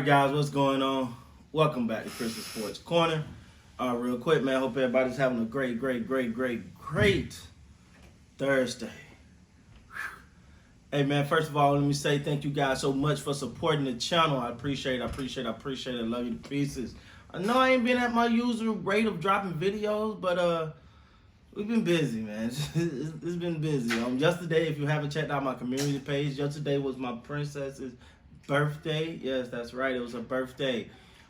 Alright guys, what's going on? Welcome back to Chris's Sports Corner. Real quick, man, hope everybody's having a great Thursday. Hey man, first of all, let me say thank you guys so much for supporting the channel. I appreciate it. Love you to pieces. I know I ain't been at my usual rate of dropping videos, but we've been busy, man. It's been busy. Yesterday, if you haven't checked out my community page, yesterday was my princess's birthday. Yes, that's right. It was her birthday.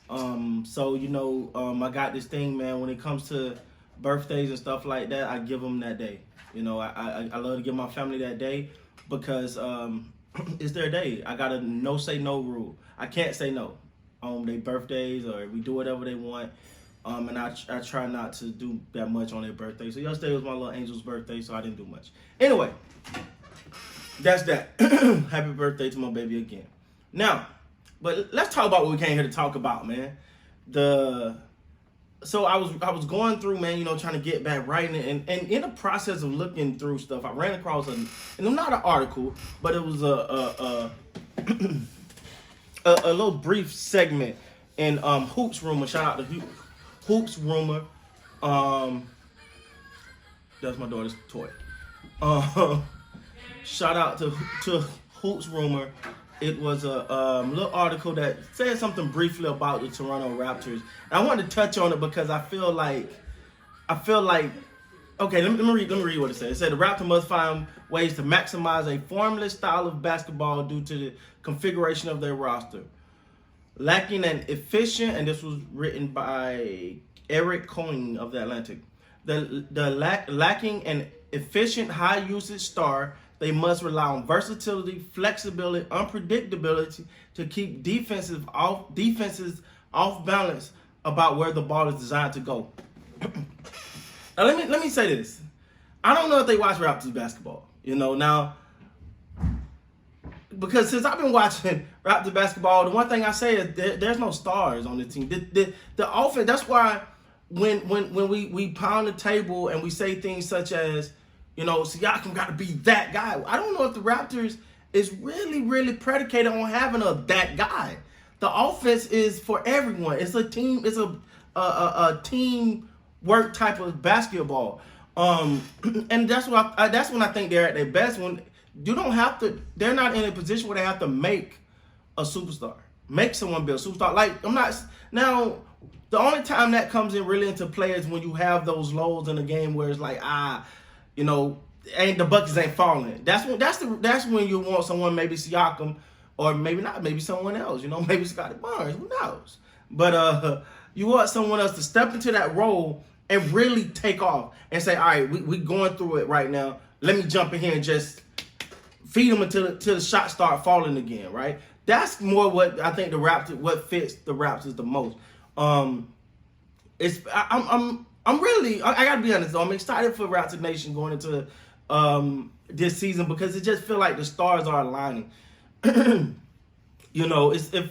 So I got this thing, man. When it comes to birthdays and stuff like that, I give them that day. I love to give my family that day because it's their day. I got a no say no rule. I can't say no on their birthdays, or we do whatever they want. And I try not to do that much on their birthday. So yesterday was my little angel's birthday, so I didn't do much. Anyway, that's that. Happy birthday to my baby again. Now, but let's talk about what we came here to talk about, man. So I was going through, man, trying to get back right, and in the process of looking through stuff, I ran across and not an article, but it was a little brief segment in Hoops Rumor. Shout out to Hoops Rumor. That's my daughter's toy. Shout out to Hoops Rumor. It was a little article that said something briefly about the Toronto Raptors. And I wanted to touch on it because I feel like, okay, let me read what it said. It said the Raptors must find ways to maximize a formless style of basketball due to the configuration of their roster. Lacking an efficient, and this was written by Eric Coyne of The Atlantic, lacking an efficient high usage star, they must rely on versatility, flexibility, unpredictability to keep defenses off balance about where the ball is designed to go. Now let me say this. I don't know if they watch Raptors basketball. Now, because since I've been watching Raptors basketball, the one thing I say is there's no stars on the team. The offense, that's why when we pound the table and we say things such as, Siakam got to be that guy. I don't know if the Raptors is really predicated on having that guy. The offense is for everyone. It's a team. It's a team work type of basketball. And that's when I think they're at their best. When you don't have to, they're not in a position where they have to make a superstar, make someone be a superstar. Like I'm not now. The only time that comes in really into play is when you have those lows in the game where it's like the buckets ain't falling. That's when you want someone, maybe Siakam, or maybe not, maybe someone else. Maybe Scottie Barnes. Who knows? But you want someone else to step into that role and really take off and say, all right, we going through it right now. Let me jump in here and just feed them until the shots start falling again. Right? That's more what I think what fits the Raptors the most. I'm really, I gotta be honest though, I'm excited for Raptor Nation going into this season because it just feels like the stars are aligning. It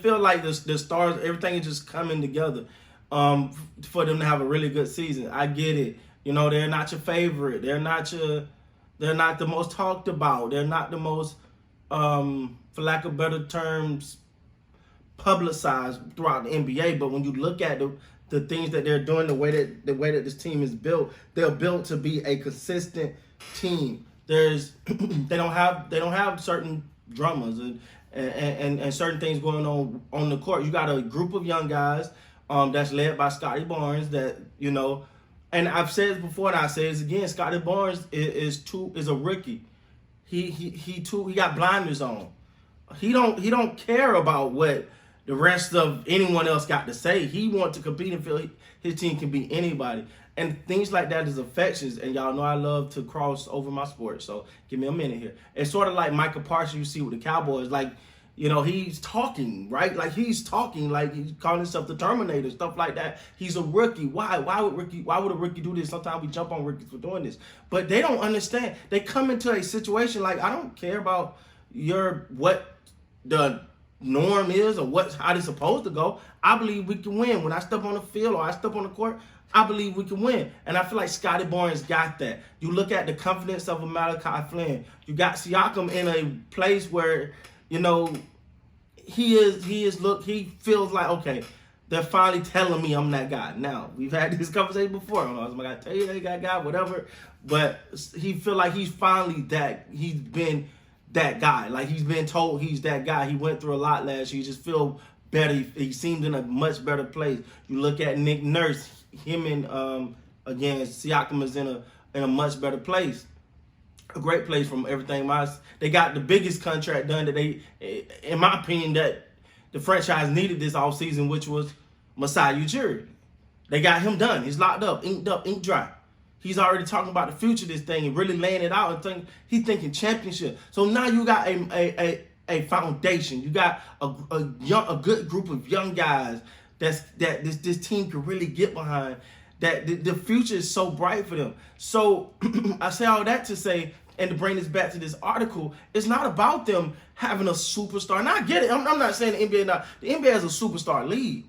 feels like the stars, everything is just coming together for them to have a really good season. I get it. They're not your favorite. They're not the most talked about. They're not the most, for lack of better terms, publicized throughout the NBA. But when you look at the things that they're doing, the way that this team is built, they're built to be a consistent team. They don't have certain dramas and certain things going on the court. You got a group of young guys that's led by Scottie Barnes that and I've said it before and I say this again. Scottie Barnes is a rookie. He got blinders on. He don't care about what the rest of anyone else got to say. He wants to compete and feel his team can beat anybody. And things like that is affections. And y'all know I love to cross over my sports. So give me a minute here. It's sort of like Michael Parsons you see with the Cowboys. Like, he's talking, right? Like he's talking, like he's calling himself the Terminator, stuff like that. He's a rookie. Why would a rookie do this? Sometimes we jump on rookies for doing this. But they don't understand. They come into a situation like, I don't care about what the norm is or how it's supposed to go. I believe we can win. When I step on the field or I step on the court, I believe we can win. And I feel like Scottie Barnes got that. You look at the confidence of a Malachi Flynn. You got Siakam in a place where, he feels like, okay, they're finally telling me I'm that guy. Now, we've had this conversation before. I was going to tell you that guy, whatever. But he feel like he's been that guy. Like, he's been told he's that guy. He went through a lot last year. He just feel better. He seemed in a much better place. You look at Nick Nurse, him and, again, Siakam is in a much better place. A great place from everything. They got the biggest contract done that they, in my opinion, that the franchise needed this offseason, which was Masai Ujiri. They got him done. He's locked up, ink dry. He's already talking about the future of this thing and really laying it out, and he's thinking championship. So now you got a foundation. You got a good group of young guys that this team can really get behind. That the future is so bright for them. So I say all that to say, and to bring this back to this article, it's not about them having a superstar. And I get it. I'm not saying the NBA is a superstar league.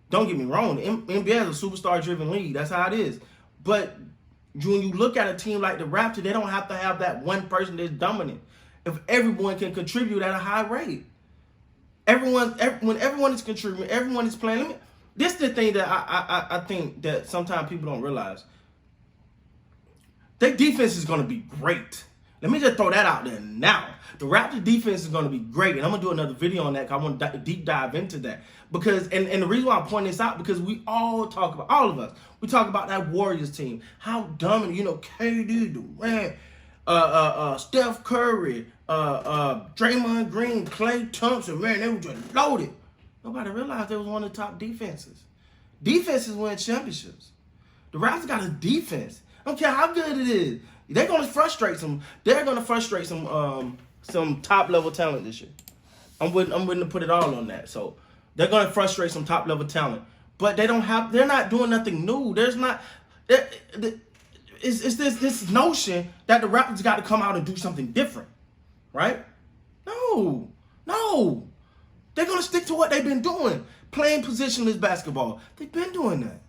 Don't get me wrong. The NBA is a superstar-driven league. That's how it is. But when you look at a team like the Raptors, they don't have to have that one person that's dominant. If everyone can contribute at a high rate. When everyone is contributing, everyone is playing. This is the thing that I think that sometimes people don't realize. Their defense is going to be great. Let me just throw that out there now. The Raptors defense is going to be great. And I'm going to do another video on that because I want to deep dive into that. Because, and the reason why I'm pointing this out, because we all talk about, all of us, we talk about that Warriors team. How dominant, KD, Durant, Steph Curry, Draymond Green, Klay Thompson, man, they were just loaded. Nobody realized they was one of the top defenses. Defenses win championships. The Raptors got a defense. I don't care how good it is. They're going to frustrate some. They're going to frustrate some top level talent this year. I'm willing to put it all on that. So they're going to frustrate some top level talent, but they're not doing nothing new. There's not. It's this notion that the Raptors got to come out and do something different, right? No. They're going to stick to what they've been doing, playing positionless basketball. They've been doing that.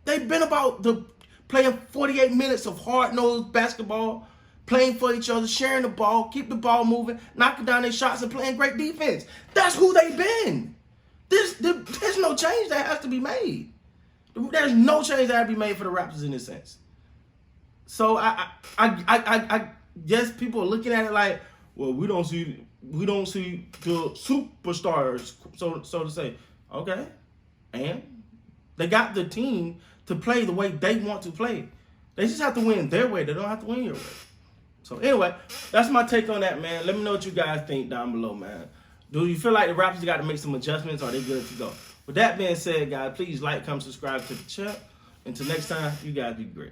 They've been about playing 48 minutes of hard-nosed basketball, playing for each other, sharing the ball, keep the ball moving, knocking down their shots, and playing great defense. That's who they've been. There's no change that has to be made. There's no change that has to be made for the Raptors in this sense. So I guess people are looking at it like, well, we don't see the superstars, so to say. Okay, and they got the team to play the way they want to play. They just have to win their way. They don't have to win your way. So anyway, that's my take on that, man. Let me know what you guys think down below, man. Do you feel like the Raptors got to make some adjustments, or are they good to go? With that being said, guys, please like, comment, subscribe to the channel. Until next time, you guys be great.